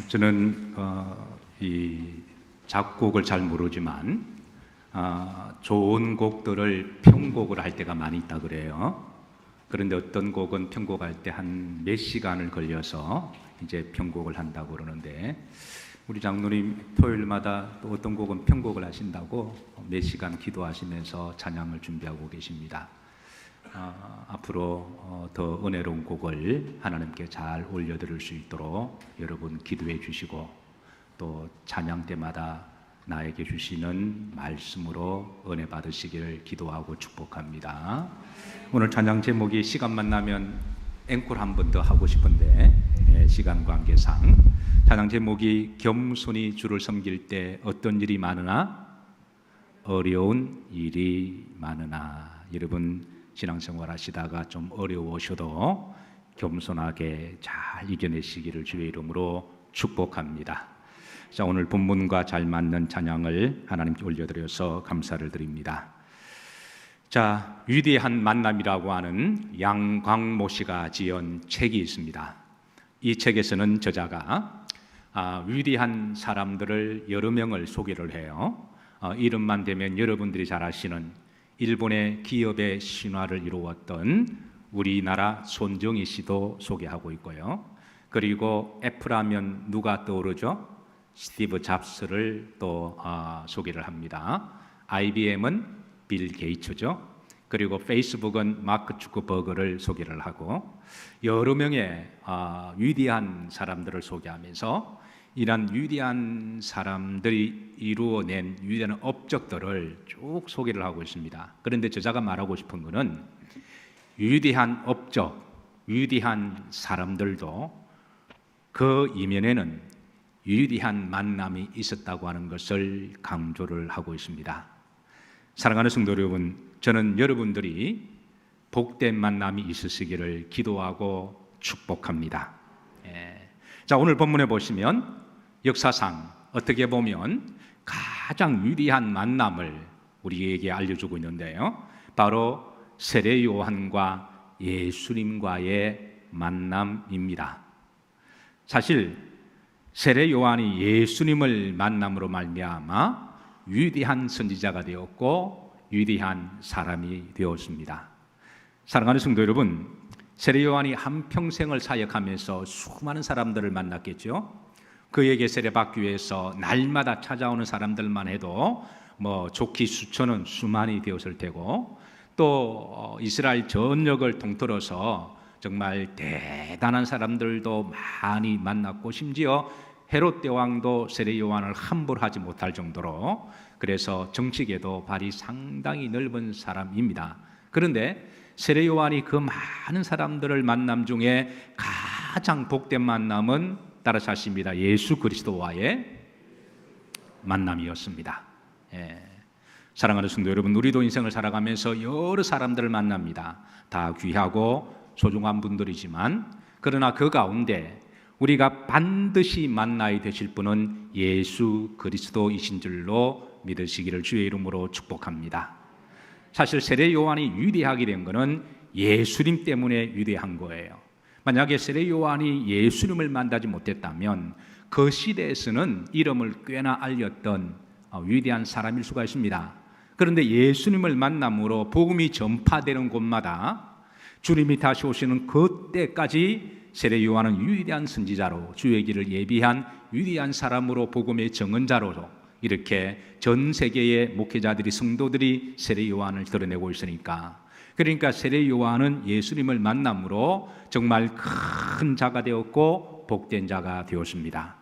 저는 이 작곡을 잘 모르지만 좋은 곡들을 편곡을 할 때가 많이 있다 그래요. 그런데 어떤 곡은 편곡할 때 한 몇 시간을 걸려서 이제 편곡을 한다고 그러는데, 우리 장로님 토요일마다 또 어떤 곡은 편곡을 하신다고 몇 시간 기도하시면서 찬양을 준비하고 계십니다. 앞으로 더 은혜로운 곡을 하나님께 잘 올려드릴 수 있도록 여러분 기도해 주시고, 또 찬양 때마다 나에게 주시는 말씀으로 은혜 받으시기를 기도하고 축복합니다. 오늘 찬양 제목이 시간만 나면 앵콜 한 번 더 하고 싶은데 시간 관계상 찬양 제목이 겸손히 주를 섬길 때 어떤 일이 많으나 어려운 일이 많으나. 여러분 신앙생활 하시다가 좀 어려우셔도 겸손하게 잘 이겨내시기를 주의 이름으로 축복합니다. 자, 오늘 본문과 잘 맞는 찬양을 하나님께 올려드려서 감사를 드립니다. 자, 위대한 만남이라고 하는 양광모 씨가 지은 책이 있습니다. 이 책에서는 저자가 위대한 사람들을 여러 명을 소개를 해요. 이름만 대면 여러분들이 잘 아시는 일본의 기업의 신화를 이루었던 우리나라 손정희 씨도 소개하고 있고요. 그리고 애플하면 누가 떠오르죠? 스티브 잡스를 또 소개를 합니다. IBM은 빌 게이츠죠. 그리고 페이스북은 마크 주커버그를 소개를 하고, 여러 명의 위대한 사람들을 소개하면서 이런 위대한 사람들이 이루어낸 위대한 업적들을 쭉 소개를 하고 있습니다. 그런데 저자가 말하고 싶은 것은 위대한 업적, 위대한 사람들도 그 이면에는 위대한 만남이 있었다고 하는 것을 강조를 하고 있습니다. 사랑하는 성도 여러분, 저는 여러분들이 복된 만남이 있으시기를 기도하고 축복합니다. 자, 오늘 본문에 보시면 역사상 어떻게 보면 가장 위대한 만남을 우리에게 알려주고 있는데요, 바로 세례 요한과 예수님과의 만남입니다. 사실 세례 요한이 예수님을 만남으로 말미암아 위대한 선지자가 되었고 위대한 사람이 되었습니다. 사랑하는 성도 여러분, 세례 요한이 한평생을 사역하면서 수많은 사람들을 만났겠죠. 그에게 세례받기 위해서 날마다 찾아오는 사람들만 해도 좋기 수천은 수만이 되었을 테고, 또 이스라엘 전역을 통틀어서 정말 대단한 사람들도 많이 만났고, 심지어 헤롯 대왕도 세례 요한을 함부로 하지 못할 정도로, 그래서 정치계도 발이 상당히 넓은 사람입니다. 그런데 세례 요한이 그 많은 사람들을 만남 중에 가장 복된 만남은 따라서 하십니다. 예수 그리스도와의 만남이었습니다. 사랑하는 성도 여러분, 우리도 인생을 살아가면서 여러 사람들을 만납니다. 다 귀하고 소중한 분들이지만, 그러나 그 가운데 우리가 반드시 만나야 되실 분은 예수 그리스도이신 줄로 믿으시기를 주의 이름으로 축복합니다. 사실 세례 요한이 위대하게 된 것은 예수님 때문에 위대한 거예요. 만약에 세례 요한이 예수님을 만나지 못했다면 그 시대에서는 이름을 꽤나 알렸던 위대한 사람일 수가 있습니다. 그런데 예수님을 만남으로 복음이 전파되는 곳마다 주님이 다시 오시는 그때까지 세례 요한은 위대한 선지자로, 주의 길을 예비한 위대한 사람으로, 복음의 증언자로 이렇게 전 세계의 목회자들이, 성도들이 세례 요한을 드러내고 있으니까, 그러니까 세례 요한은 예수님을 만남으로 정말 큰 자가 되었고 복된 자가 되었습니다.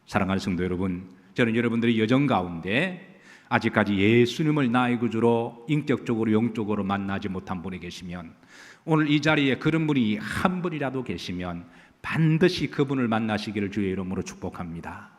사랑하는 성도 여러분, 저는 여러분들이 여정 가운데 아직까지 예수님을 나의 구주로 인격적으로 영적으로 만나지 못한 분이 계시면, 오늘 이 자리에 그런 분이 한 분이라도 계시면 반드시 그분을 만나시기를 주의 이름으로 축복합니다.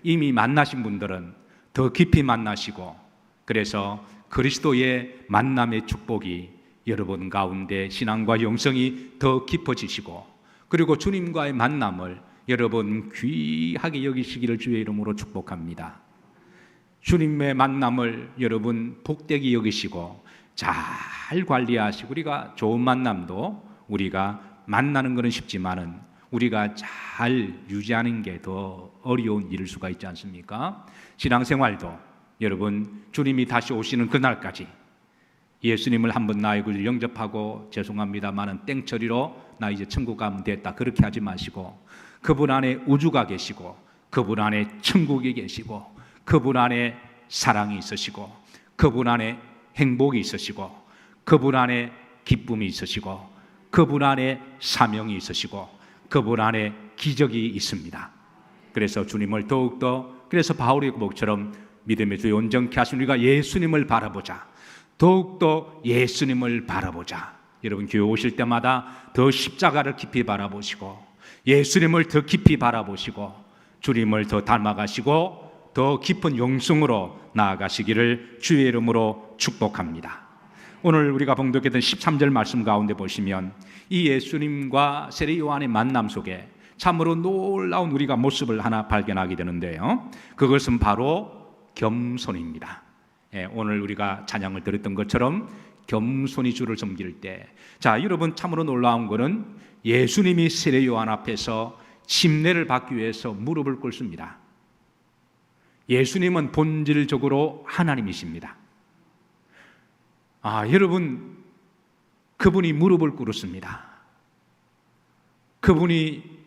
이미 만나신 분들은 더 깊이 만나시고, 그래서 그리스도의 만남의 축복이 여러분 가운데 신앙과 영성이 더 깊어지시고, 그리고 주님과의 만남을 여러분 귀하게 여기시기를 주의 이름으로 축복합니다. 주님의 만남을 여러분 복되게 여기시고 잘 관리하시고, 우리가 좋은 만남도 우리가 만나는 것은 쉽지만은 우리가 잘 유지하는 게 더 어려운 일일 수가 있지 않습니까? 신앙생활도 여러분 주님이 다시 오시는 그날까지 예수님을 한번 나의 구주 영접하고 죄송합니다마는 땡처리로 나 이제 천국 가면 됐다 그렇게 하지 마시고 그분 안에 우주가 계시고 그분 안에 천국이 계시고 그분 안에 사랑이 있으시고 그분 안에 행복이 있으시고 그분 안에 기쁨이 있으시고 그분 안에 사명이 있으시고 그분 안에 기적이 있습니다. 그래서 주님을 더욱더 그래서 바울의 목처럼 믿음의 주에 온전케 하신 우리가 예수님을 바라보자. 더욱더 예수님을 바라보자. 여러분 교회 오실 때마다 더 십자가를 깊이 바라보시고 예수님을 더 깊이 바라보시고 주님을 더 닮아가시고 더 깊은 영성으로 나아가시기를 주의 이름으로 축복합니다. 오늘 우리가 봉독했던 13절 말씀 가운데 보시면 이 예수님과 세례 요한의 만남 속에 참으로 놀라운 우리가 모습을 하나 발견하게 되는데요, 그것은 바로 겸손입니다. 오늘 우리가 찬양을 드렸던 것처럼 겸손히 주를 섬길 때, 자 여러분 참으로 놀라운 것은 예수님이 세례 요한 앞에서 침례를 받기 위해서 무릎을 꿇습니다. 예수님은 본질적으로 하나님이십니다. 여러분 그분이 무릎을 꿇었습니다. 그분이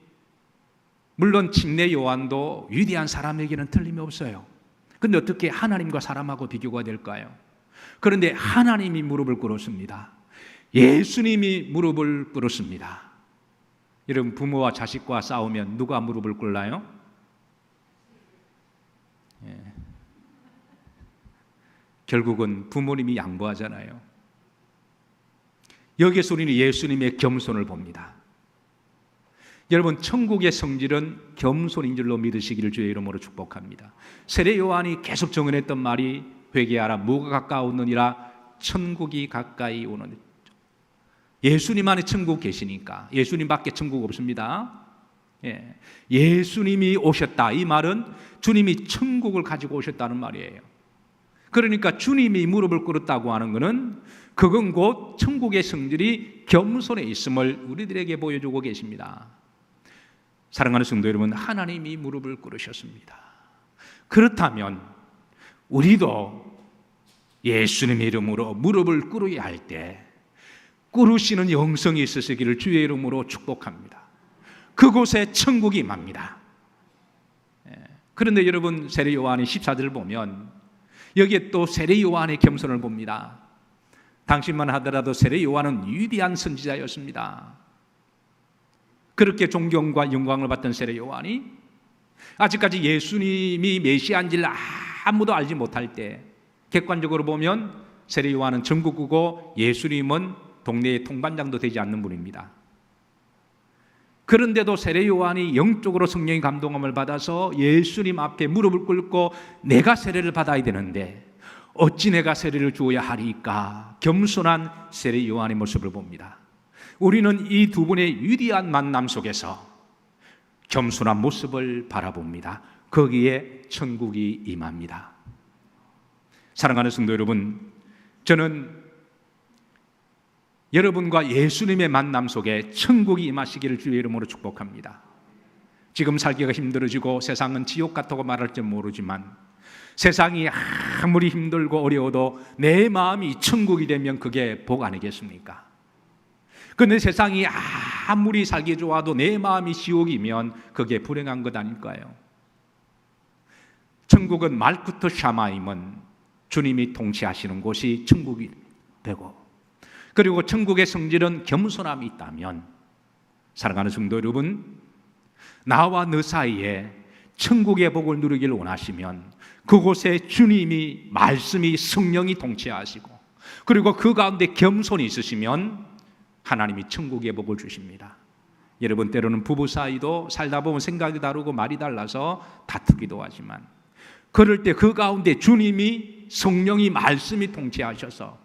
물론 침례 요한도 위대한 사람에게는 틀림이 없어요. 그런데 어떻게 하나님과 사람하고 비교가 될까요? 그런데 하나님이 무릎을 꿇었습니다. 예수님이 무릎을 꿇었습니다. 여러분 부모와 자식과 싸우면 누가 무릎을 꿇나요? 결국은 부모님이 양보하잖아요. 여기서 우리는 예수님의 겸손을 봅니다. 여러분 천국의 성질은 겸손인 줄로 믿으시기를 주의 이름으로 축복합니다. 세례 요한이 계속 증언했던 말이 회개하라 뭐가 가까우느니라 천국이 가까이 오느니라. 예수님 안에 천국 계시니까 예수님밖에 천국 없습니다. 예수님이 오셨다 이 말은 주님이 천국을 가지고 오셨다는 말이에요. 그러니까 주님이 무릎을 꿇었다고 하는 것은 그건 곧 천국의 성질이 겸손에 있음을 우리들에게 보여주고 계십니다. 사랑하는 성도 여러분, 하나님이 무릎을 꿇으셨습니다. 그렇다면 우리도 예수님의 이름으로 무릎을 꿇어야 할 때 꿇으시는 영성이 있으시기를 주의 이름으로 축복합니다. 그곳에 천국이 임합니다. 그런데 여러분 세례 요한의 14절을 보면 여기에 또 세례 요한의 겸손을 봅니다. 당신만 하더라도 세례 요한은 위대한 선지자였습니다. 그렇게 존경과 영광을 받던 세례 요한이 아직까지 예수님이 메시아인지를 아무도 알지 못할 때 객관적으로 보면 세례 요한은 전국구고 예수님은 동네의 통반장도 되지 않는 분입니다. 그런데도 세례 요한이 영적으로 성령의 감동함을 받아서 예수님 앞에 무릎을 꿇고 내가 세례를 받아야 되는데 어찌 내가 세례를 주어야 하리까 겸손한 세례 요한의 모습을 봅니다. 우리는 이 두 분의 위대한 만남 속에서 겸손한 모습을 바라봅니다. 거기에 천국이 임합니다. 사랑하는 성도 여러분, 저는 여러분과 예수님의 만남 속에 천국이 임하시기를 주의 이름으로 축복합니다. 지금 살기가 힘들어지고 세상은 지옥 같다고 말할지 모르지만 세상이 아무리 힘들고 어려워도 내 마음이 천국이 되면 그게 복 아니겠습니까? 그런데 세상이 아무리 살기 좋아도 내 마음이 지옥이면 그게 불행한 것 아닐까요? 천국은 말쿠트 샤마임은 주님이 통치하시는 곳이 천국이 되고, 그리고 천국의 성질은 겸손함이 있다면, 사랑하는 성도 여러분, 나와 너 사이에 천국의 복을 누리기를 원하시면 그곳에 주님이 말씀이 성령이 통치하시고 그리고 그 가운데 겸손이 있으시면 하나님이 천국의 복을 주십니다. 여러분 때로는 부부 사이도 살다 보면 생각이 다르고 말이 달라서 다투기도 하지만 그럴 때 그 가운데 주님이 성령이 말씀이 통치하셔서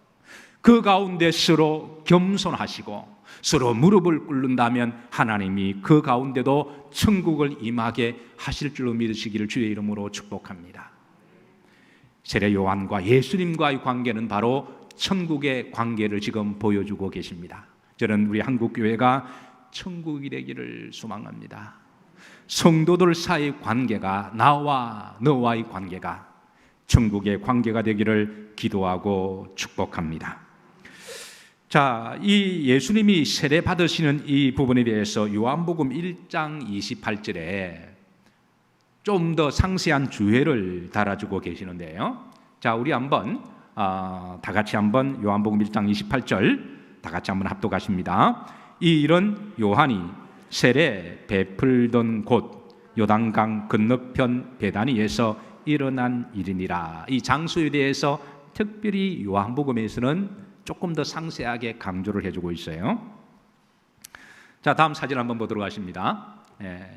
그 가운데 서로 겸손하시고 서로 무릎을 꿇는다면 하나님이 그 가운데도 천국을 임하게 하실 줄로 믿으시기를 주의 이름으로 축복합니다. 세례 요한과 예수님과의 관계는 바로 천국의 관계를 지금 보여주고 계십니다. 저는 우리 한국교회가 천국이 되기를 소망합니다. 성도들 사이의 관계가, 나와 너와의 관계가 천국의 관계가 되기를 기도하고 축복합니다. 자, 이 예수님이 세례 받으시는 이 부분에 대해서 요한복음 1장 28절에 좀 더 상세한 주회를 달아주고 계시는데요. 자, 우리 한번 다 같이 한번 요한복음 1장 28절 다 같이 한번 합독하십니다. 이 일은 요한이 세례 베풀던 곳 요단강 건너편 베다니에서 일어난 일이니라. 이 장소에 대해서 특별히 요한복음에서는 조금 더 상세하게 강조를 해주고 있어요. 자, 다음 사진 한번 보도록 하십니다.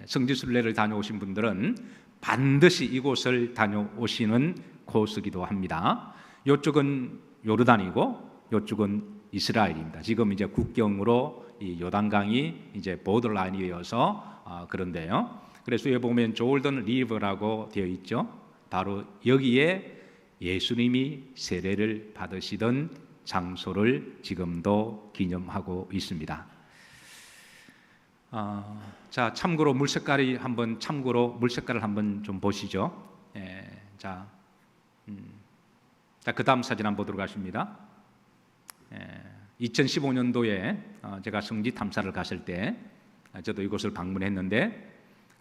성지순례를 다녀오신 분들은 반드시 이곳을 다녀오시는 코스기도 합니다. 이쪽은 요르단이고 이쪽은 이스라엘입니다. 지금 이제 국경으로 이 요단강이 이제 보더라인이어서 그런데요. 그래서 여기 보면 조던 리버라고 되어 있죠. 바로 여기에 예수님이 세례를 받으시던 장소를 지금도 기념하고 있습니다. 자, 참고로 물색깔을 한번 좀 보시죠. 자, 그 다음 사진 한번 보도록 하십니다. 2015년도에 제가 성지 탐사를 갔을 때 저도 이곳을 방문했는데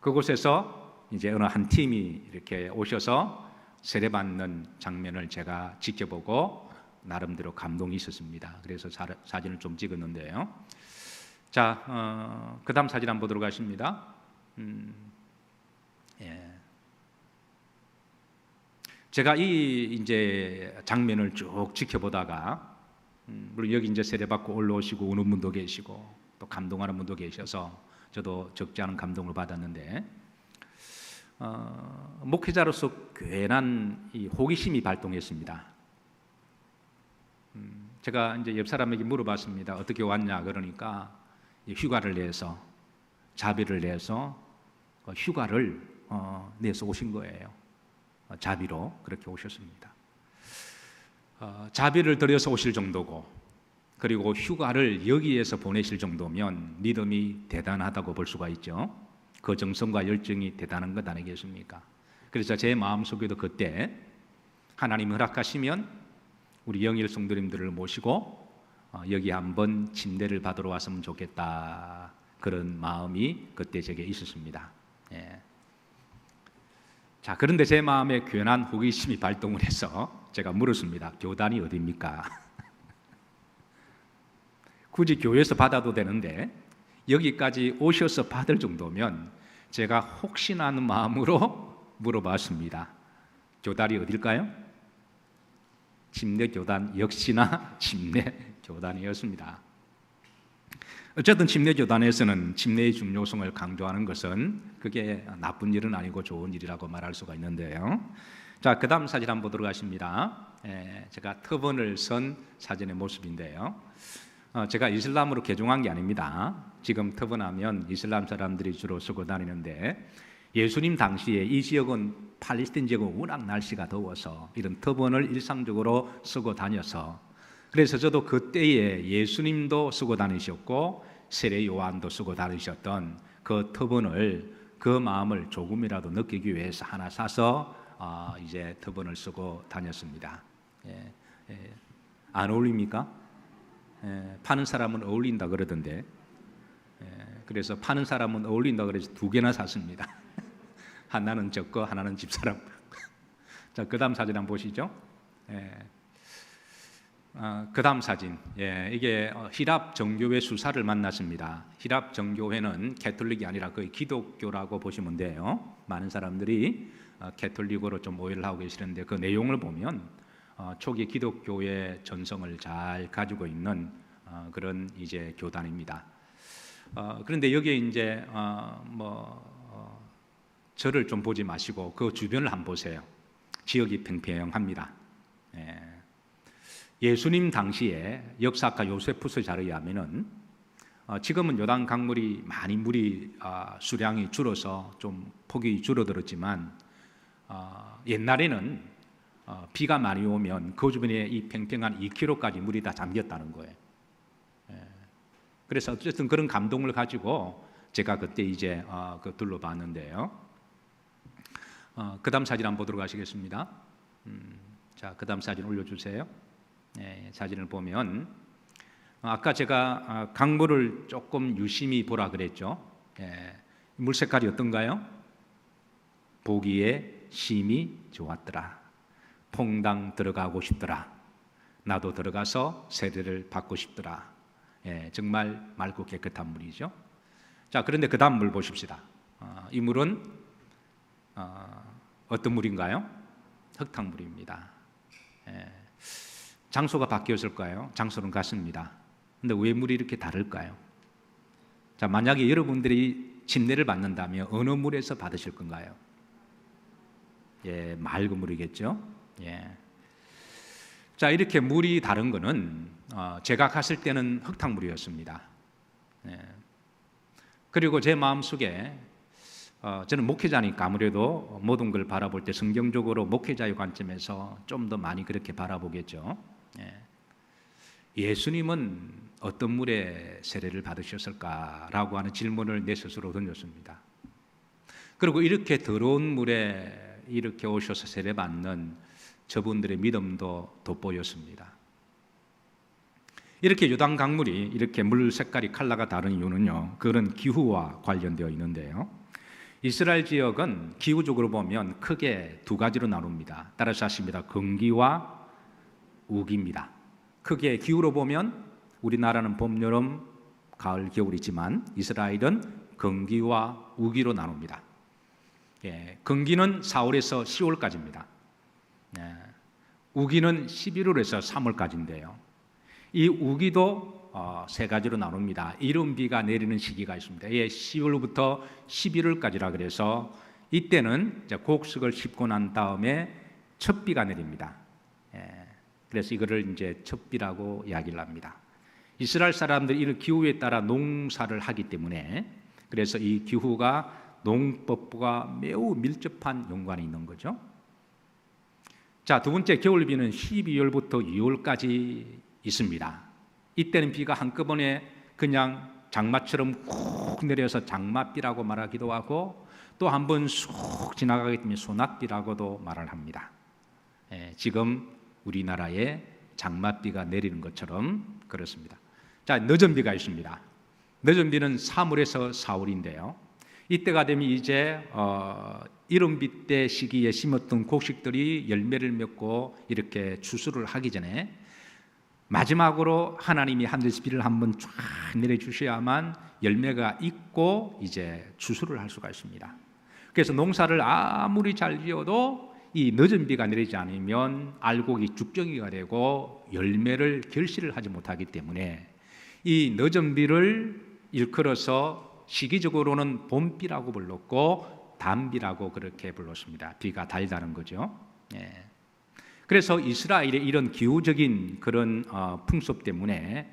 그곳에서 이제 어느 한 팀이 이렇게 오셔서 세례받는 장면을 제가 지켜보고 나름대로 감동이 있었습니다. 그래서 사진을 좀 찍었는데요. 자, 그 다음 사진 한번 보도록 하십니다. 제가 이 이제 장면을 쭉 지켜보다가 물론 여기 이제 세례받고 올라오시고 우는 분도 계시고 또 감동하는 분도 계셔서 저도 적지 않은 감동을 받았는데 목회자로서 괜한 이 호기심이 발동했습니다. 제가 이제 옆 사람에게 물어봤습니다. 어떻게 왔냐 그러니까 휴가를 내서 자비를 내서 휴가를 내서 오신 거예요. 자비로 그렇게 오셨습니다. 자비를 들여서 오실 정도고 그리고 휴가를 여기에서 보내실 정도면 믿음이 대단하다고 볼 수가 있죠. 그 정성과 열정이 대단한 것 아니겠습니까? 그래서 제 마음속에도 그때 하나님 허락하시면 우리 영일 성도님들을 모시고 여기 한번 침례를 받으러 왔으면 좋겠다 그런 마음이 그때 제게 있었습니다. 자, 그런데 제 마음에 괜한 호기심이 발동을 해서 제가 물었습니다. 교단이 어디입니까? 굳이 교회에서 받아도 되는데 여기까지 오셔서 받을 정도면 제가 혹시나 하는 마음으로 물어봤습니다. 교단이 어딜까요? 침례교단, 역시나 침례교단이었습니다. 어쨌든 침례교단에서는 침례의 중요성을 강조하는 것은 그게 나쁜 일은 아니고 좋은 일이라고 말할 수가 있는데요. 자, 그 다음 사진 한번 보도록 하십니다. 제가 터번을 선 사진의 모습인데요. 제가 이슬람으로 개종한 게 아닙니다. 지금 터번하면 이슬람 사람들이 주로 쓰고 다니는데 예수님 당시에 이 지역은 팔레스타인 지역은 워낙 날씨가 더워서 이런 터번을 일상적으로 쓰고 다녀서 그래서 저도 그때에 예수님도 쓰고 다니셨고 세례 요한도 쓰고 다니셨던 그 터번을 그 마음을 조금이라도 느끼기 위해서 하나 사서 이제 터번을 쓰고 다녔습니다. 안 어울립니까? 파는 사람은 어울린다 그러던데 그래서 파는 사람은 어울린다 그래서 2개나 샀습니다. 하나는 저 거, 하나는 집사람. 자, 그 다음 사진 한번 보시죠. 그 다음 사진. 이게 히랍 정교회 수사를 만났습니다. 히랍 정교회는 캐톨릭이 아니라 거의 기독교라고 보시면 돼요. 많은 사람들이 캐톨릭으로 좀 오해를 하고 계시는데 그 내용을 보면 초기 기독교의 전성을 잘 가지고 있는 그런 이제 교단입니다. 그런데 여기에 이제 저를 좀 보지 마시고 그 주변을 한번 보세요. 지역이 평평합니다. 예수님 당시에 역사가 요세푸스 자료에 의하면은 지금은 요단 강물이 많이 물이 수량이 줄어서 좀 폭이 줄어들었지만 옛날에는 비가 많이 오면 그 주변에 이 평평한 2km까지 물이 다 잠겼다는 거예요. 그래서 어쨌든 그런 감동을 가지고 제가 그때 이제 둘러봤는데요. 그다음 사진 한번 보도록 하시겠습니다. 자, 그다음 사진 올려주세요. 사진을 보면 아까 제가 강물을 조금 유심히 보라 그랬죠. 물 색깔이 어떤가요? 보기에 심이 좋았더라. 퐁당 들어가고 싶더라. 나도 들어가서 세례를 받고 싶더라. 정말 맑고 깨끗한 물이죠. 자, 그런데 그 다음 물 보십시다. 이 물은 어떤 물인가요? 흙탕물입니다. 장소가 바뀌었을까요? 장소는 같습니다. 근데 왜 물이 이렇게 다를까요? 자, 만약에 여러분들이 침례를 받는다면 어느 물에서 받으실 건가요? 맑은 물이겠죠. 자, 이렇게 물이 다른 거는 제가 갔을 때는 흙탕물이었습니다. 그리고 제 마음속에 저는 목회자니까 아무래도 모든 걸 바라볼 때 성경적으로 목회자의 관점에서 좀 더 많이 그렇게 바라보겠죠. 예수님은 어떤 물에 세례를 받으셨을까라고 하는 질문을 내 스스로 던졌습니다. 그리고 이렇게 더러운 물에 이렇게 오셔서 세례 받는 저분들의 믿음도 돋보였습니다. 이렇게 요단 강물이 이렇게 물 색깔이 컬러가 다른 이유는요, 그런 기후와 관련되어 있는데요. 이스라엘 지역은 기후적으로 보면 크게 두 가지로 나눕니다. 따라서 하십니다. 건기와 우기입니다. 크게 기후로 보면 우리나라는 봄, 여름, 가을, 겨울이지만 이스라엘은 건기와 우기로 나눕니다. 건기는 4월에서 10월까지입니다. 우기는 11월에서 3월까지인데요. 이 우기도 세 가지로 나눕니다. 이른 비가 내리는 시기가 있습니다. 10월부터 11월까지라 그래서 이때는 곡식을 씹고 난 다음에 첫 비가 내립니다. 그래서 이거를 이제 첫비라고 이야기를 합니다. 이스라엘 사람들이 이 기후에 따라 농사를 하기 때문에 그래서 이 기후가 농법과 매우 밀접한 연관이 있는 거죠. 자, 두 번째 겨울비는 12월부터 2월까지 있습니다. 이때는 비가 한꺼번에 그냥 장마처럼 훅 내려서 장마비라고 말하기도 하고 또 한 번 쑥 지나가기 때문에 소낙비라고도 말을 합니다. 지금 우리나라에 장마비가 내리는 것처럼 그렇습니다. 자, 늦은 비가 있습니다. 늦은 비는 3월에서 4월인데요. 이때가 되면 이제 이른비 때 시기에 심었던 곡식들이 열매를 맺고 이렇게 추수를 하기 전에 마지막으로 하나님이 하늘에서 비를 한번 쫙 내려주셔야만 열매가 있고 이제 추수를 할 수가 있습니다. 그래서 농사를 아무리 잘 지어도 이 늦은 비가 내리지 않으면 알곡이 죽정이가 되고 열매를 결실을 하지 못하기 때문에 이 늦은 비를 일컬어서 시기적으로는 봄비라고 불렀고 단비라고 그렇게 불렀습니다. 비가 달다는 거죠. 그래서 이스라엘의 이런 기후적인 그런 풍습 때문에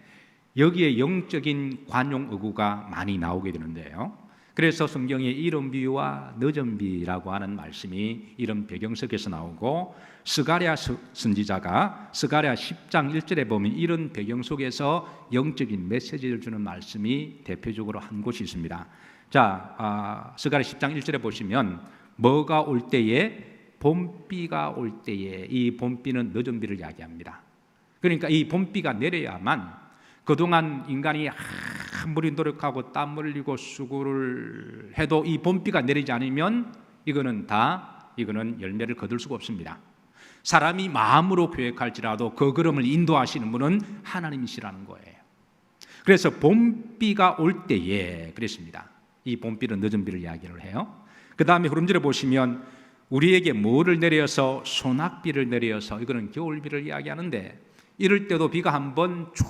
여기에 영적인 관용 어구가 많이 나오게 되는데요. 그래서 성경에 이른 비와 늦은 비라고 하는 말씀이 이런 배경 속에서 나오고 스가랴 선지자가 스가랴 10장 1절에 보면 이런 배경 속에서 영적인 메시지를 주는 말씀이 대표적으로 한 곳이 있습니다. 자, 스가랴 10장 1절에 보시면 뭐가 올 때에 봄비가 올 때에 이 봄비는 늦은 비를 이야기합니다. 그러니까 이 봄비가 내려야만 그동안 인간이 아무리 노력하고 땀 흘리고 수고를 해도 이 봄비가 내리지 않으면 이거는 열매를 거둘 수가 없습니다. 사람이 마음으로 계획할지라도 그 걸음을 인도하시는 분은 하나님이시라는 거예요. 그래서 봄비가 올 때에 그랬습니다. 이 봄비는 늦은 비를 이야기를 해요. 그 다음에 흐름지를 보시면 우리에게 뭐를 내려서 소낙비를 내려서 이거는 겨울비를 이야기하는데 이럴 때도 비가 한번 쭉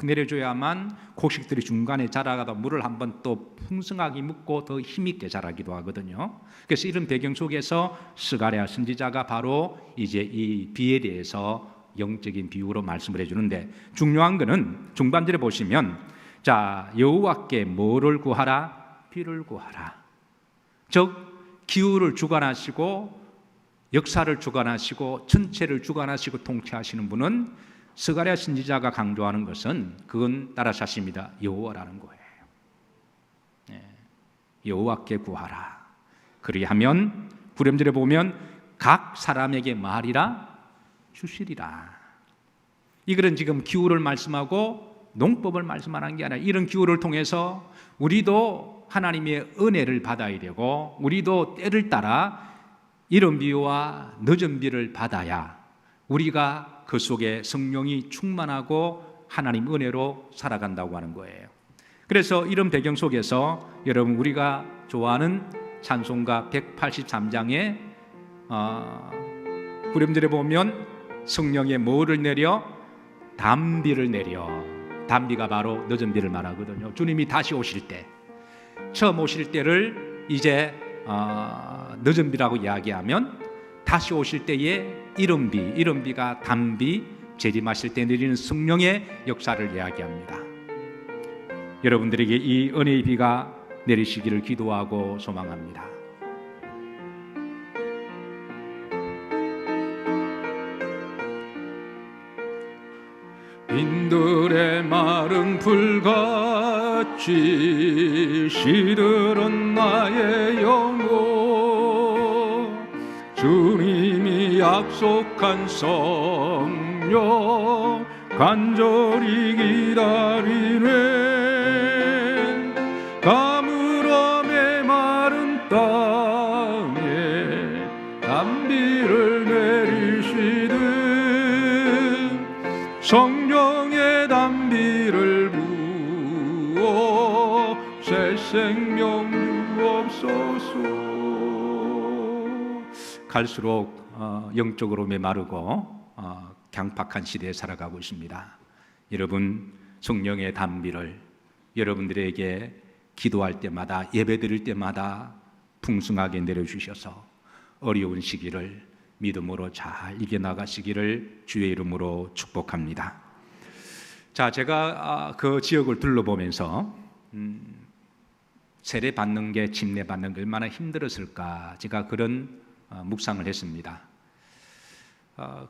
내려줘야만 곡식들이 중간에 자라가다 물을 한번 또 풍성하게 묻고 더 힘있게 자라기도 하거든요. 그래서 이런 배경 속에서 스가랴 선지자가 바로 이제 이 비에 대해서 영적인 비유로 말씀을 해주는데 중요한 것은 중반절에 보시면 자, 여호와께 뭐를 구하라? 비를 구하라. 즉 기후를 주관하시고 역사를 주관하시고 전체를 주관하시고 통치하시는 분은 스가랴 선지자가 강조하는 것은 그건 따라샷입니다. 여호와라는 거예요. 여호와께 구하라. 그리하면 구렘절에 보면 각 사람에게 말이라 주시리라. 이들은 지금 기후를 말씀하고 농법을 말씀하는 게 아니라 이런 기후를 통해서 우리도 하나님의 은혜를 받아야 되고 우리도 때를 따라 이른 비와 늦은 비를 받아야 우리가 그 속에 성령이 충만하고 하나님 은혜로 살아간다고 하는 거예요. 그래서 이런 배경 속에서 여러분 우리가 좋아하는 찬송가 183장에 구렘절에 보면 성령의 뭐를 내려? 담비를 내려. 담비가 바로 늦은 비를 말하거든요. 주님이 다시 오실 때, 처음 오실 때를 이제 늦은 비라고 이야기하면 다시 오실 때에 이른 비, 이른 비가 담비, 재림하실 때 내리는 성령의 역사를 이야기합니다. 여러분들에게 이 은혜의 비가 내리시기를 기도하고 소망합니다. 빈들의 마른 불같이 시들은 나의 영혼 주님이 약속한 성령 간절히 기다리네 가물어 메마른 땅에 담비를 내리시듯 성령의 담비를 부어 새 생명 주옵소서. 갈수록 영적으로 메마르고 강팍한 시대에 살아가고 있습니다. 여러분 성령의 담비를 여러분들에게 기도할 때마다 예배드릴 때마다 풍성하게 내려주셔서 어려운 시기를 믿음으로 잘 이겨나가시기를 주의 이름으로 축복합니다. 자, 제가 그 지역을 둘러보면서 세례 받는 게 침례 받는 게 얼마나 힘들었을까 제가 그런 묵상을 했습니다.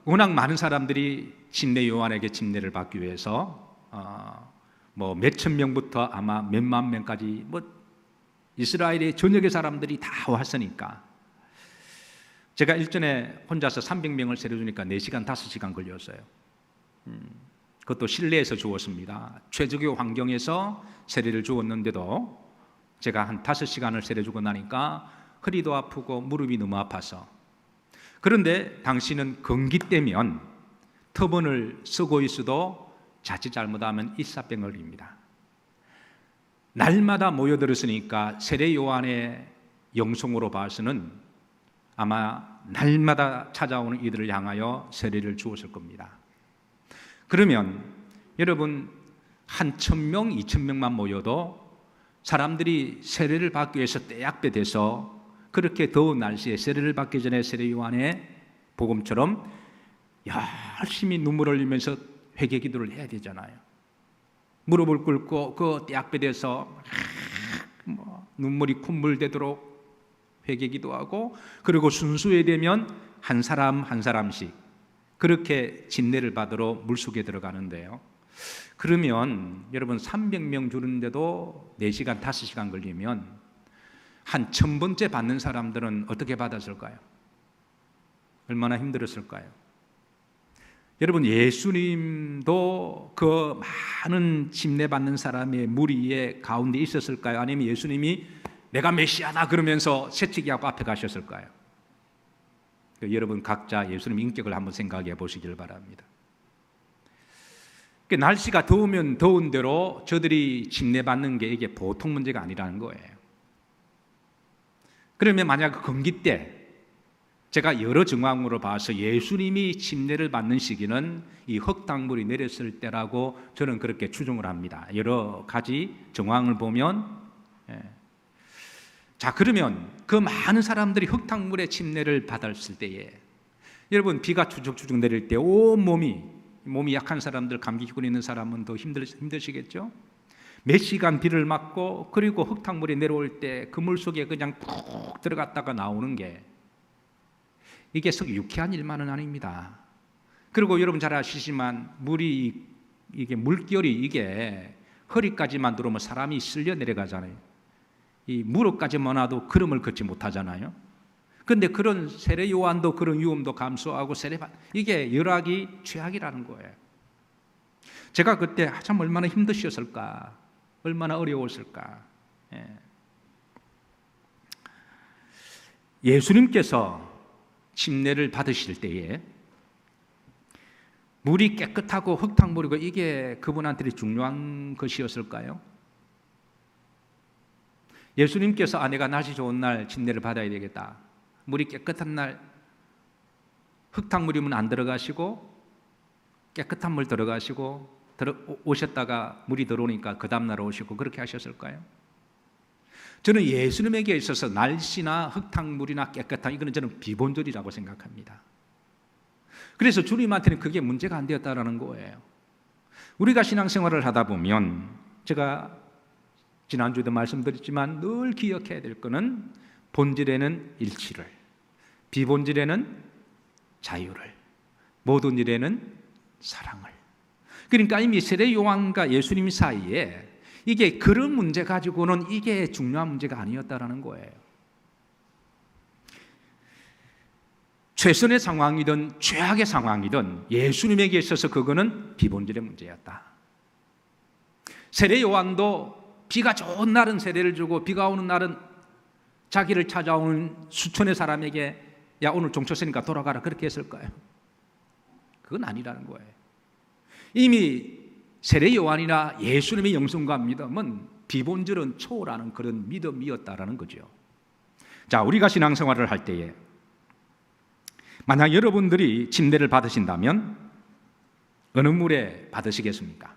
워낙 많은 사람들이 침례 요한에게 침례를 받기 위해서 뭐 몇천 명부터 아마 몇만 명까지 뭐 이스라엘의 전역의 사람들이 다 왔으니까 제가 일전에 혼자서 300명을 세례주니까 4시간 5시간 걸렸어요. 그것도 실내에서 주었습니다. 최적의 환경에서 세례를 주었는데도 제가 한 5시간을 세례주고 나니까 허리도 아프고 무릎이 너무 아파서 그런데 당신은 건기 때면 터번을 쓰고 있어도 자칫 잘못하면 일사병 걸립니다. 날마다 모여들었으니까 세례 요한의 영성으로 봐서는 아마 날마다 찾아오는 이들을 향하여 세례를 주었을 겁니다. 그러면 여러분 한 1,000명, 2,000명만 모여도 사람들이 세례를 받기 위해서 떼약배 돼서 그렇게 더운 날씨에 세례를 받기 전에 세례 요한의 복음처럼 열심히 눈물 흘리면서 회개 기도를 해야 되잖아요. 무릎을 꿇고 그 떼약배 돼서 눈물이 콧물 되도록 회개 기도하고 그리고 순수에 되면 한 사람 한 사람씩 그렇게 진례를 받으러 물속에 들어가는데요. 그러면 여러분 300명 주는데도 4시간 5시간 걸리면 한 1000번째 받는 사람들은 어떻게 받았을까요? 얼마나 힘들었을까요? 여러분 예수님도 그 많은 침례 받는 사람의 무리의 가운데 있었을까요? 아니면 예수님이 내가 메시아다 그러면서 새치기하고 앞에 가셨을까요? 여러분 각자 예수님 인격을 한번 생각해 보시길 바랍니다. 날씨가 더우면 더운 대로 저들이 침례 받는 게 이게 보통 문제가 아니라는 거예요. 그러면 만약 건기 때 제가 여러 정황으로 봐서 예수님이 침례를 받는 시기는 이 흙탕물이 내렸을 때라고 저는 그렇게 추정을 합니다. 여러 가지 정황을 보면 자 그러면 그 많은 사람들이 흙탕물의 침례를 받았을 때에 여러분 비가 추적추적 내릴 때 온 몸이 약한 사람들 감기 기운 있는 사람은 더 힘드시겠죠? 몇 시간 비를 맞고 그리고 흙탕물이 내려올 때 그 물 속에 그냥 푹 들어갔다가 나오는 게 이게 썩 유쾌한 일만은 아닙니다. 그리고 여러분 잘 아시지만 이게 물결이 이게 허리까지만 들어오면 사람이 쓸려 내려가잖아요. 이 무릎까지만 와도 걸음을 걷지 못하잖아요. 그런데 그런 세례 요한도 그런 위험도 감수하고 이게 열악이 죄악이라는 거예요. 제가 그때 참 얼마나 힘드셨을까, 얼마나 어려웠을까. 예수님께서 침례를 받으실 때에 물이 깨끗하고 흙탕물이고 이게 그분한테 중요한 것이었을까요? 예수님께서 내가 날씨 좋은 날 침례를 받아야 되겠다, 물이 깨끗한 날 흙탕물이면 안 들어가시고 깨끗한 물 들어가시고 오셨다가 물이 들어오니까 그 다음날 오시고 그렇게 하셨을까요? 저는 예수님에게 있어서 날씨나 흙탕물이나 깨끗한 이거는 저는 비본질이라고 생각합니다. 그래서 주님한테는 그게 문제가 안 되었다라는 거예요. 우리가 신앙생활을 하다 보면 제가 지난주에도 말씀드렸지만 늘 기억해야 될 것은 본질에는 일치를, 비본질에는 자유를, 모든 일에는 사랑을. 그러니까 이미 세례 요한과 예수님 사이에 이게 그런 문제 가지고는 이게 중요한 문제가 아니었다라는 거예요. 최선의 상황이든 최악의 상황이든 예수님에게 있어서 그거는 비본질의 문제였다. 세례 요한도 비가 좋은 날은 세례를 주고 비가 오는 날은 자기를 찾아오는 수천의 사람에게 야 오늘 종쳤으니까 돌아가라 그렇게 했을까요? 그건 아니라는 거예요. 이미 세례 요한이나 예수님의 영성과 믿음은 비본질은 초월하는 그런 믿음이었다라는 거죠. 자, 우리가 신앙생활을 할 때에 만약 여러분들이 침례를 받으신다면 어느 물에 받으시겠습니까?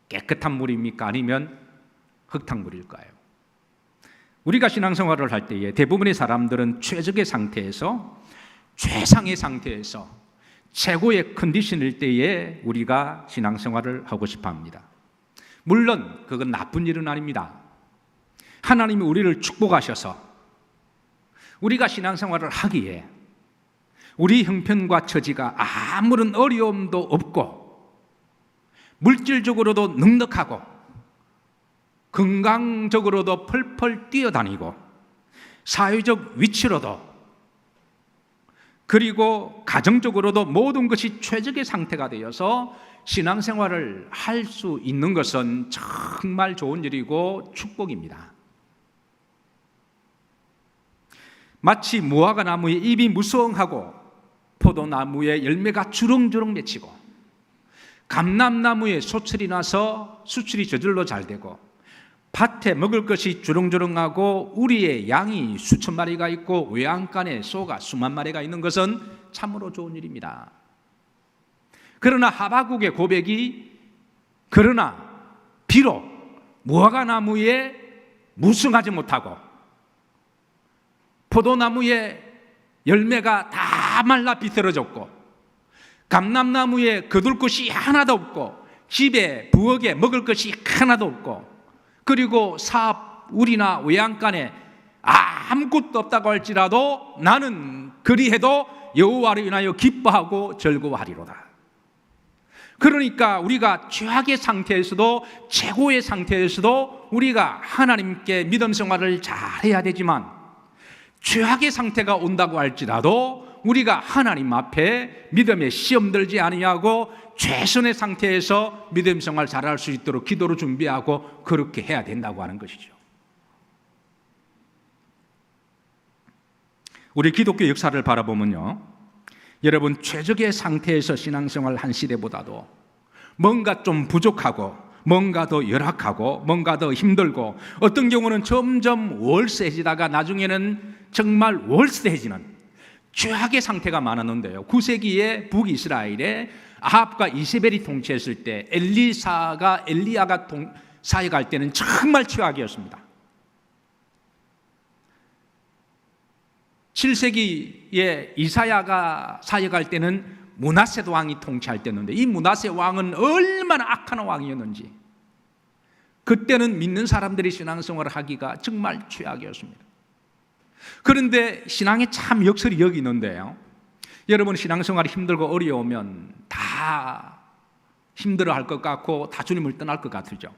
깨끗한 물입니까? 아니면 흙탕물일까요? 우리가 신앙생활을 할 때에 대부분의 사람들은 최적의 상태에서 최상의 상태에서 최고의 컨디션일 때에 우리가 신앙생활을 하고 싶어 합니다. 물론 그건 나쁜 일은 아닙니다. 하나님이 우리를 축복하셔서 우리가 신앙생활을 하기에 우리 형편과 처지가 아무런 어려움도 없고 물질적으로도 넉넉하고 건강적으로도 펄펄 뛰어다니고 사회적 위치로도 그리고 가정적으로도 모든 것이 최적의 상태가 되어서 신앙생활을 할 수 있는 것은 정말 좋은 일이고 축복입니다. 마치 무화과 나무의 잎이 무성하고 포도나무의 열매가 주렁주렁 맺히고 감람나무에 소철이 나서 수출이 저절로 잘 되고 밭에 먹을 것이 주렁주렁하고 우리의 양이 수천 마리가 있고 외양간에 소가 수만 마리가 있는 것은 참으로 좋은 일입니다. 그러나 하박국의 고백이 그러나 비록 무화과 나무에 무성하지 못하고 포도나무의 열매가 다 말라 비틀어졌고 감람나무에 거둘 것이 하나도 없고 집에 부엌에 먹을 것이 하나도 없고 그리고 사업 우리나 외양간에 아무것도 없다고 할지라도 나는 그리해도 여호와를 인하여 기뻐하고 즐거워하리로다. 그러니까 우리가 최악의 상태에서도 최고의 상태에서도 우리가 하나님께 믿음 생활을 잘해야 되지만 최악의 상태가 온다고 할지라도 우리가 하나님 앞에 믿음에 시험 들지 아니하고 최선의 상태에서 믿음 생활 잘할 수 있도록 기도로 준비하고 그렇게 해야 된다고 하는 것이죠. 우리 기독교 역사를 바라보면요, 여러분 최적의 상태에서 신앙생활 한 시대보다도 뭔가 좀 부족하고 뭔가 더 열악하고 뭔가 더 힘들고 어떤 경우는 점점 월세지다가 나중에는 정말 월세지는 최악의 상태가 많았는데요. 9세기에 북이스라엘에 아합과 이세벨이 통치했을 때 엘리야가 사역할 때는 정말 최악이었습니다. 7세기에 이사야가 사역할 때는 므낫세 왕이 통치할 때였는데 이 므낫세 왕은 얼마나 악한 왕이었는지 그때는 믿는 사람들이 신앙생활을 하기가 정말 최악이었습니다. 그런데 신앙에 참 역설이 여기 있는데요, 여러분 신앙생활이 힘들고 어려우면 다 힘들어할 것 같고 다 주님을 떠날 것 같으죠.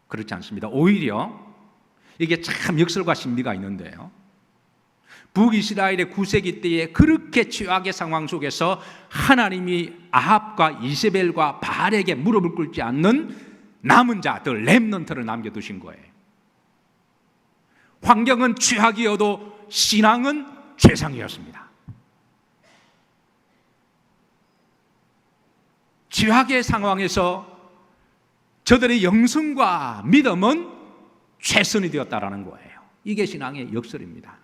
그렇지 않습니다. 오히려 이게 참 역설과 심리가 있는데요, 북이스라엘의 9세기 때에 그렇게 최악의 상황 속에서 하나님이 아합과 이세벨과 바알에게 무릎을 꿇지 않는 남은 자들, 렘넌트를 남겨두신 거예요. 환경은 최악이어도 신앙은 최상이었습니다. 최악의 상황에서 저들의 영성과 믿음은 최선이 되었다라는 거예요. 이게 신앙의 역설입니다.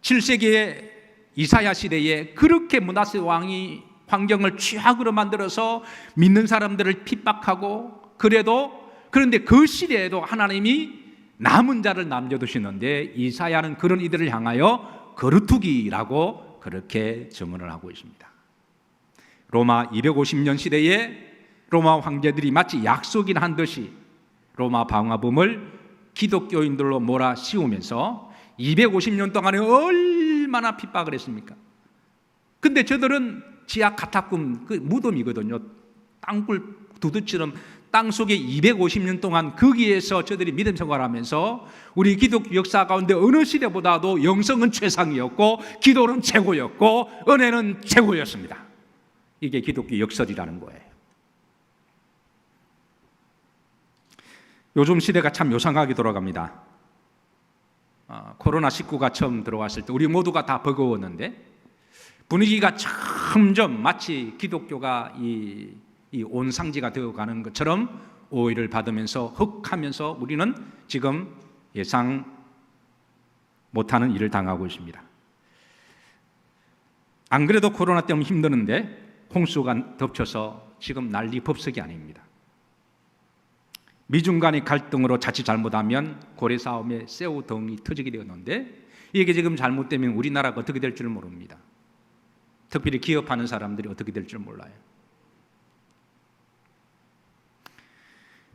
7세기의 이사야 시대에 그렇게 므낫세 왕이 환경을 최악으로 만들어서 믿는 사람들을 핍박하고, 그런데 그 시대에도 하나님이 남은 자를 남겨두시는데, 이사야는 그런 이들을 향하여 거루투기라고 그렇게 증언을 하고 있습니다. 로마 250년 시대에 로마 황제들이 마치 약속인 한 듯이 로마 방화범을 기독교인들로 몰아씌우면서 250년 동안에 얼마나 핍박을 했습니까? 근데 저들은 지하 카타콤, 그 무덤이거든요. 땅굴 두두처럼 땅 속에 250년 동안 거기에서 저들이 믿음 생활하면서 우리 기독교 역사 가운데 어느 시대보다도 영성은 최상이었고 기도는 최고였고 은혜는 최고였습니다. 이게 기독교 역설이라는 거예요. 요즘 시대가 참 요상하게 돌아갑니다. 코로나19가 처음 들어왔을 때 우리 모두가 다 버거웠는데 분위기가 점점 마치 기독교가 이 온상지가 되어가는 것처럼 오해를 받으면서 흑하면서 우리는 지금 예상 못하는 일을 당하고 있습니다. 안 그래도 코로나 때문에 힘드는데 홍수가 덮쳐서 지금 난리 법석이 아닙니다. 미중 간의 갈등으로 자칫 잘못하면 고래 싸움에 새우등이 터지게 되었는데 이게 지금 잘못되면 우리나라가 어떻게 될 줄 모릅니다. 특별히 기업하는 사람들이 어떻게 될 줄 몰라요.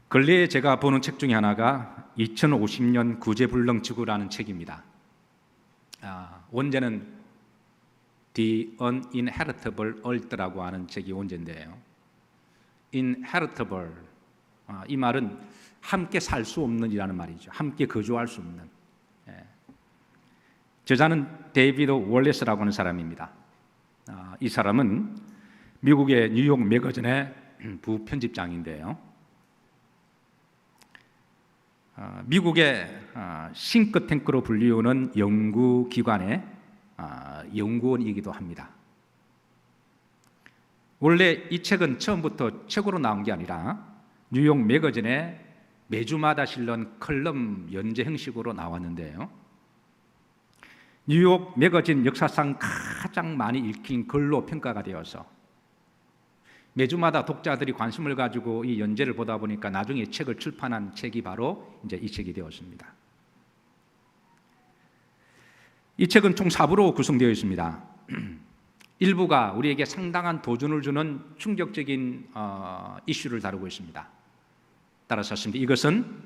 근래에 제가 보는 책 중에 하나가 2050년 구제불능지구라는 책입니다. 원제는 The Uninhabitable Earth라고 하는 책이 원제인데요. Inhabitable, 이 말은 함께 살 수 없는 이라는 말이죠. 함께 거주할 수 없는. 저자는 데이비드 월레스라고 하는 사람입니다. 이 사람은 미국의 뉴욕 매거진의 부편집장인데요, 미국의 싱크탱크로 불리우는 연구기관의 연구원이기도 합니다. 원래 이 책은 처음부터 책으로 나온 게 아니라 뉴욕 매거진에 매주마다 실는 컬럼 연재 형식으로 나왔는데요, 뉴욕 매거진 역사상 가장 많이 읽힌 글로 평가가 되어서 매주마다 독자들이 관심을 가지고 이 연재를 보다 보니까 나중에 책을 출판한 책이 바로 이제 이 책이 되었습니다. 이 책은 총 4부로 구성되어 있습니다. 1부가 우리에게 상당한 도전을 주는 충격적인 이슈를 다루고 있습니다. 따라서 이것은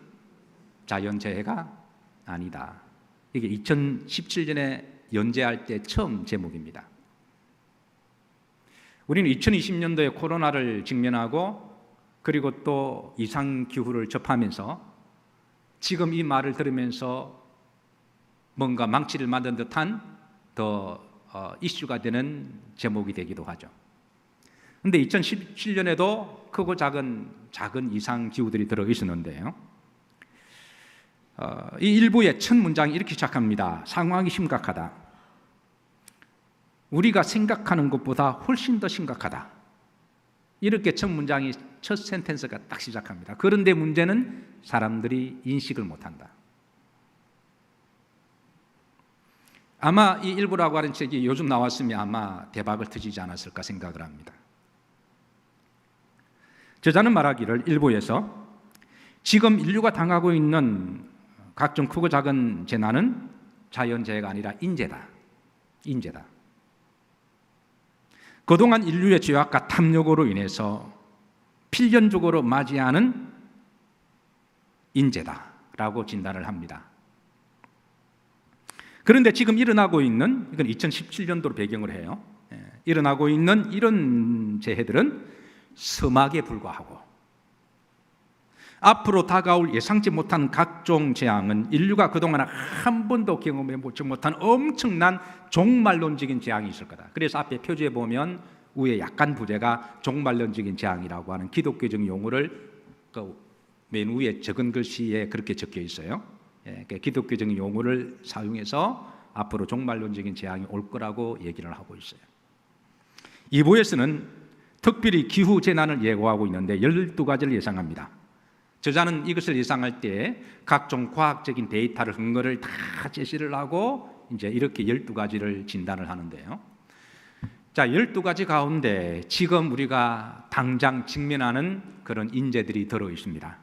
자연재해가 아니다. 이게 2017년에 연재할 때 처음 제목입니다. 우리는 2020년도에 코로나를 직면하고 그리고 또 이상기후를 접하면서 지금 이 말을 들으면서 뭔가 망치를 만든 듯한 더 이슈가 되는 제목이 되기도 하죠. 그런데 2017년에도 크고 작은 이상기후들이 들어있었는데요, 이 일부의 첫 문장이 이렇게 시작합니다. 상황이 심각하다. 우리가 생각하는 것보다 훨씬 더 심각하다. 이렇게 첫 문장이, 첫 센텐스가 딱 시작합니다. 그런데 문제는 사람들이 인식을 못한다. 아마 이 일부라고 하는 책이 요즘 나왔으면 아마 대박을 터지지 않았을까 생각을 합니다. 저자는 말하기를 일부에서 지금 인류가 당하고 있는 각종 크고 작은 재난은 자연재해가 아니라 인재다. 그동안 인류의 죄악과 탐욕으로 인해서 필연적으로 맞이하는 인재다라고 진단을 합니다. 그런데 지금 일어나고 있는, 이건 2017년도로 배경을 해요. 일어나고 있는 이런 재해들은 서막에 불과하고 앞으로 다가올 예상치 못한 각종 재앙은 인류가 그동안 한 번도 경험해 보지 못한 엄청난 종말론적인 재앙이 있을 거다. 그래서 앞에 표지에 보면 위에 약간 부제가 종말론적인 재앙이라고 하는 기독교적 용어를 맨 위에 적은 글씨에 그렇게 적혀 있어요. 기독교적 용어를 사용해서 앞으로 종말론적인 재앙이 올 거라고 얘기를 하고 있어요. 2부에서는 특별히 기후 재난을 예고하고 있는데 12가지를 예상합니다. 저자는 이것을 예상할 때 각종 과학적인 데이터를 근거를 다 제시를 하고 이제 이렇게 12가지를 진단을 하는데요. 자, 12가지 가운데 지금 우리가 당장 직면하는 그런 인재들이 들어 있습니다.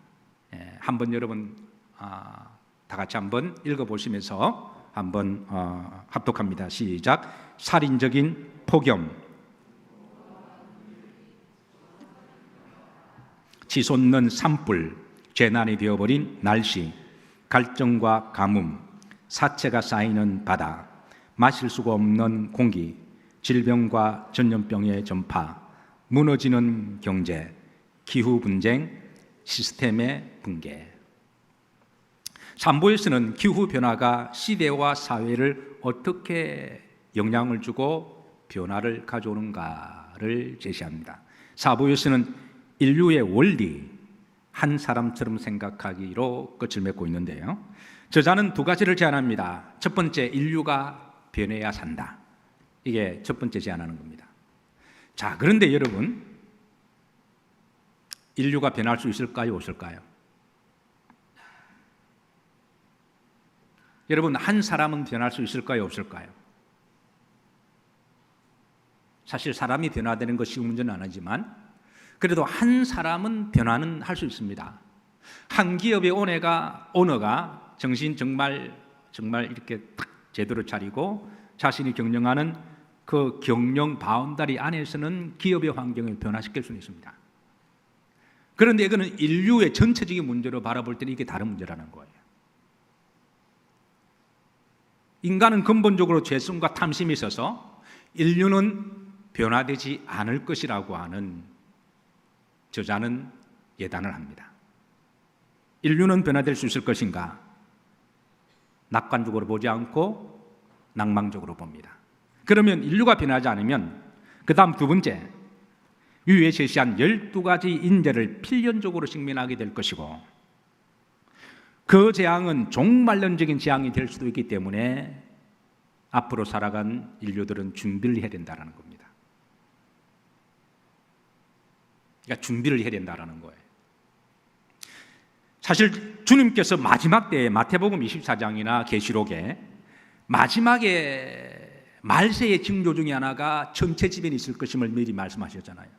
한번 여러분 다 같이 한번 읽어보시면서 한번 합독합니다. 시작. 살인적인 폭염, 치솟는 산불, 재난이 되어버린 날씨, 갈증과 가뭄, 사체가 쌓이는 바다, 마실 수가 없는 공기, 질병과 전염병의 전파, 무너지는 경제, 기후 분쟁, 시스템의 붕괴. 3부에서는 기후 변화가 시대와 사회를 어떻게 영향을 주고 변화를 가져오는가를 제시합니다. 4부에서는 인류의 원리, 한 사람처럼 생각하기로 끝을 맺고 있는데요. 저자는 2가지를 제안합니다. 첫 번째, 인류가 변해야 산다. 이게 첫 번째 제안하는 겁니다. 자, 그런데 여러분, 인류가 변할 수 있을까요? 없을까요? 여러분, 한 사람은 변할 수 있을까요? 없을까요? 사실 사람이 변화되는 것이 쉬운 문제는 아니지만 그래도 한 사람은 변화는 할 수 있습니다. 한 기업의 오너가 정신 정말 이렇게 딱 제대로 차리고 자신이 경영하는 그 경영 바운다리 안에서는 기업의 환경을 변화시킬 수 있습니다. 그런데 이거는 인류의 전체적인 문제로 바라볼 때는 이게 다른 문제라는 거예요. 인간은 근본적으로 죄성과 탐심이 있어서 인류는 변화되지 않을 것이라고 하는 저자는 예단을 합니다. 인류는 변화될 수 있을 것인가? 낙관적으로 보지 않고 낭망적으로 봅니다. 그러면 인류가 변하지 않으면 그 다음 2번째, 위에 제시한 12가지 인재를 필연적으로 직면하게 될 것이고 그 재앙은 종말론적인 재앙이 될 수도 있기 때문에 앞으로 살아간 인류들은 준비를 해야 된다는 겁니다. 그러니까 준비를 해야 된다는 거예요. 사실 주님께서 마지막 때에 마태복음 24장이나 계시록에 마지막에 말세의 징조 중에 하나가 전체지변이 있을 것임을 미리 말씀하셨잖아요.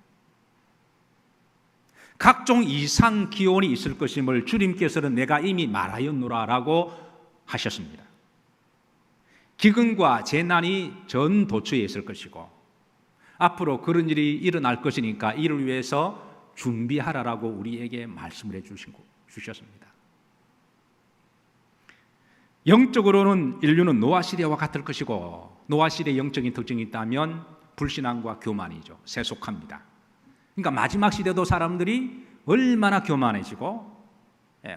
각종 이상 기온이 있을 것임을 주님께서는 내가 이미 말하였노라라고 하셨습니다. 기근과 재난이 전 도처에 있을 것이고 앞으로 그런 일이 일어날 것이니까 이를 위해서 준비하라라고 우리에게 말씀을 해주셨습니다. 영적으로는 인류는 노아 시대와 같을 것이고 노아 시대의 영적인 특징이 있다면 불신앙과 교만이죠. 세속합니다. 그러니까 마지막 시대도 사람들이 얼마나 교만해지고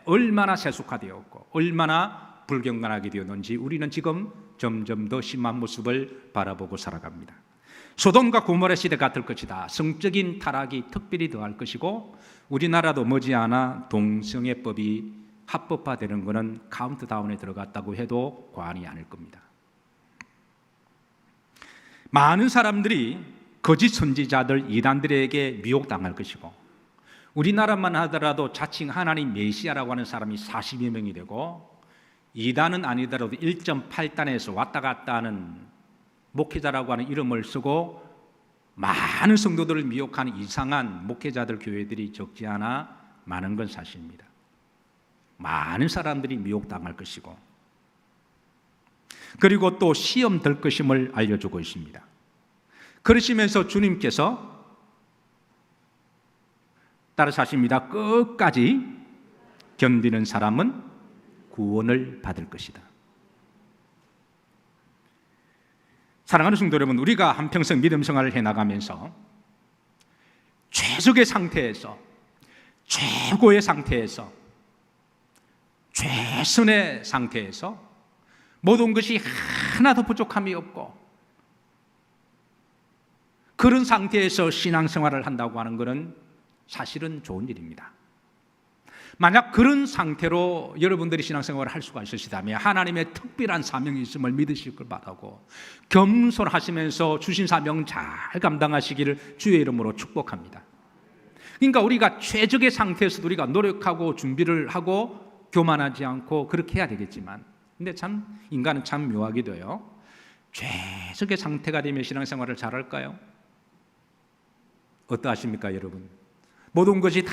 얼마나 세속화되었고 얼마나 불경건하게 되었는지 우리는 지금 점점 더 심한 모습을 바라보고 살아갑니다. 소돔과 고모라 시대 같을 것이다. 성적인 타락이 특별히 더할 것이고 우리나라도 머지않아 동성애법이 합법화되는 것은 카운트다운에 들어갔다고 해도 과언이 아닐 겁니다. 많은 사람들이 거짓 선지자들, 이단들에게 미혹당할 것이고 우리나라만 하더라도 자칭 하나님 메시아라고 하는 사람이 40여 명이 되고 이단은 아니더라도 1.8단에서 왔다 갔다 하는 목회자라고 하는 이름을 쓰고 많은 성도들을 미혹하는 이상한 목회자들 교회들이 적지 않아 많은 건 사실입니다. 많은 사람들이 미혹당할 것이고 그리고 또 시험 될 것임을 알려주고 있습니다. 그러시면서 주님께서 따라서 하십니다. 끝까지 견디는 사람은 구원을 받을 것이다. 사랑하는 성도 여러분, 우리가 한평생 믿음 생활을 해나가면서 최적의 상태에서, 최고의 상태에서, 최선의 상태에서 모든 것이 하나도 부족함이 없고 그런 상태에서 신앙생활을 한다고 하는 것은 사실은 좋은 일입니다. 만약 그런 상태로 여러분들이 신앙생활을 할 수가 있으시다면 하나님의 특별한 사명이 있음을 믿으실 걸 바라고 겸손하시면서 주신 사명 잘 감당하시기를 주의 이름으로 축복합니다. 그러니까 우리가 최적의 상태에서도 우리가 노력하고 준비를 하고 교만하지 않고 그렇게 해야 되겠지만, 근데 참 인간은 참 묘하기도요, 최적의 상태가 되면 신앙생활을 잘할까요? 어떠하십니까 여러분? 모든 것이 다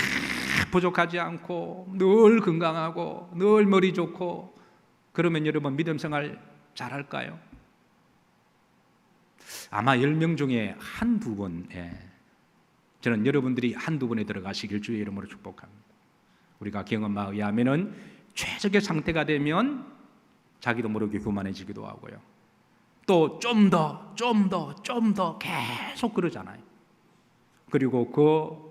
부족하지 않고 늘 건강하고 늘 머리 좋고 그러면 여러분 믿음 생활 잘할까요? 아마 10명 중에 한두 번에, 저는 여러분들이 한두 번에 들어가시길 주의 이름으로 축복합니다. 우리가 경험에 의하면은 최적의 상태가 되면 자기도 모르게 교만해지기도 하고요, 또 좀 더 계속 그러잖아요. 그리고 그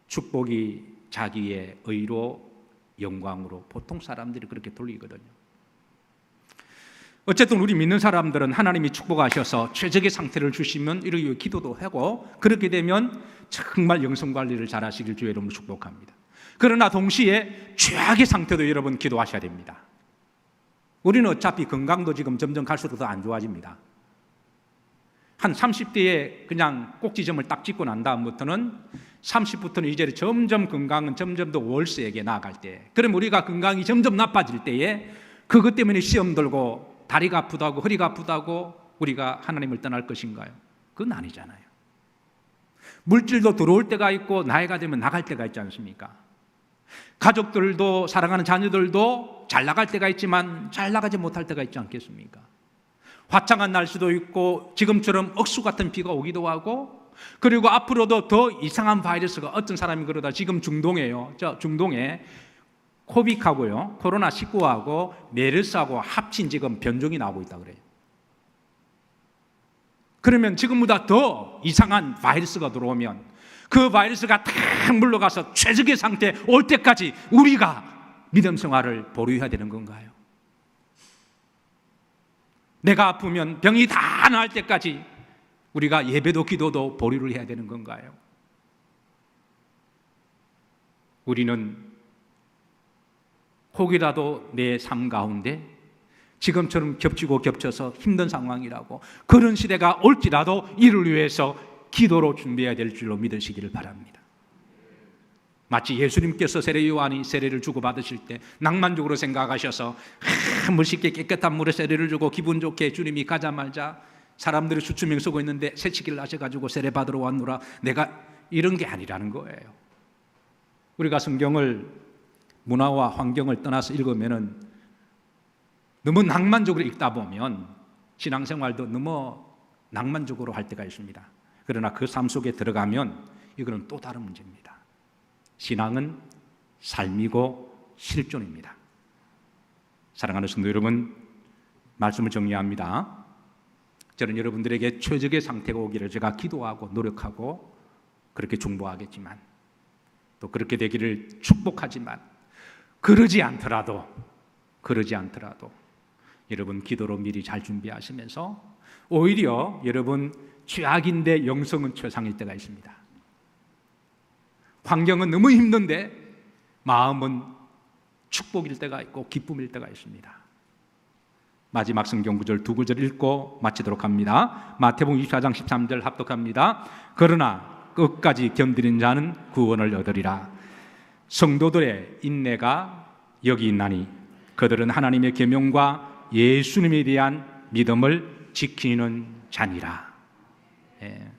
축복이 자기의 의로 영광으로 보통 사람들이 그렇게 돌리거든요. 어쨌든 우리 믿는 사람들은 하나님이 축복하셔서 최적의 상태를 주시면 이렇게 기도도 하고 그렇게 되면 정말 영성관리를 잘 하시길 주의 이름으로 축복합니다. 그러나 동시에 최악의 상태도 여러분 기도하셔야 됩니다. 우리는 어차피 건강도 지금 점점 갈수록 더 안 좋아집니다. 한 30대에 그냥 꼭지점을 딱 찍고 난 다음부터는 30부터는 이제 점점 건강은 점점 더 월세에게 나아갈 때, 그럼 우리가 건강이 점점 나빠질 때에 그것 때문에 시험 들고 다리가 아프다고 허리가 아프다고 우리가 하나님을 떠날 것인가요? 그건 아니잖아요. 물질도 들어올 때가 있고 나이가 되면 나갈 때가 있지 않습니까? 가족들도, 사랑하는 자녀들도 잘 나갈 때가 있지만 잘 나가지 못할 때가 있지 않겠습니까? 화창한 날씨도 있고 지금처럼 억수 같은 비가 오기도 하고, 그리고 앞으로도 더 이상한 바이러스가, 어떤 사람이 그러다 지금 중동에요, 중동에 코빅하고요, 코로나19하고 메르스하고 합친 지금 변종이 나오고 있다 그래요. 그러면 지금보다 더 이상한 바이러스가 들어오면 그 바이러스가 탁 물러가서 최적의 상태 올 때까지 우리가 믿음 생활을 보류해야 되는 건가요? 내가 아프면 병이 다 나을 때까지 우리가 예배도 기도도 보류를 해야 되는 건가요? 우리는 혹이라도 내 삶 가운데 지금처럼 겹치고 겹쳐서 힘든 상황이라고, 그런 시대가 올지라도 이를 위해서 기도로 준비해야 될 줄로 믿으시기를 바랍니다. 마치 예수님께서 세례 요한이 세례를 주고받으실 때 낭만적으로 생각하셔서 물쉽게 깨끗한 물에 세례를 주고 기분 좋게 주님이 가자마자 사람들이 수천명 서고 있는데 새치기를 하셔가지고 세례 받으러 왔노라, 내가 이런 게 아니라는 거예요. 우리가 성경을 문화와 환경을 떠나서 읽으면은 너무 낭만적으로 읽다 보면 신앙생활도 너무 낭만적으로 할 때가 있습니다. 그러나 그 삶 속에 들어가면 이거는 또 다른 문제입니다. 신앙은 삶이고 실존입니다. 사랑하는 성도 여러분, 말씀을 정리합니다. 저는 여러분들에게 최적의 상태가 오기를 제가 기도하고 노력하고 그렇게 중보하겠지만, 또 그렇게 되기를 축복하지만, 그러지 않더라도 여러분 기도로 미리 잘 준비하시면서 오히려 여러분 최악인데 영성은 최상일 때가 있습니다. 환경은 너무 힘든데 마음은 축복일 때가 있고 기쁨일 때가 있습니다. 마지막 성경 구절 두 구절 읽고 마치도록 합니다. 마태복음 24장 13절 합독합니다. 그러나 끝까지 견디는 자는 구원을 얻으리라. 성도들의 인내가 여기 있나니 그들은 하나님의 계명과 예수님에 대한 믿음을 지키는 자니라. 예.